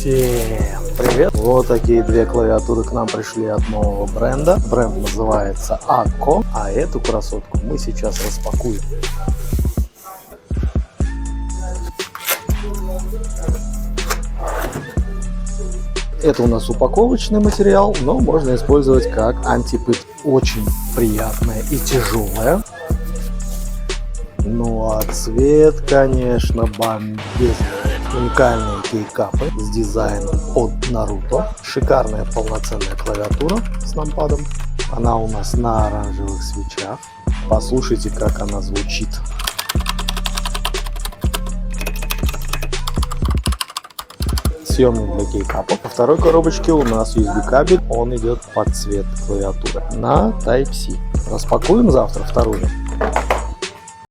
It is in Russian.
Всем привет! Вот такие две клавиатуры к нам пришли от нового бренда. Бренд называется Akko, а эту красотку мы сейчас распакуем. Это у нас упаковочный материал, но можно использовать как антипыт. Очень приятная и тяжелая. Ну а цвет, конечно, бомбезный. Уникальные кейкапы с дизайном от Наруто. Шикарная полноценная клавиатура с нампадом. Она у нас на оранжевых свечах. Послушайте, как она звучит. Съемник для кейкапа. Во второй коробочке у нас USB кабель. Он идет под цвет клавиатуры на Type-C. Распакуем завтра вторую.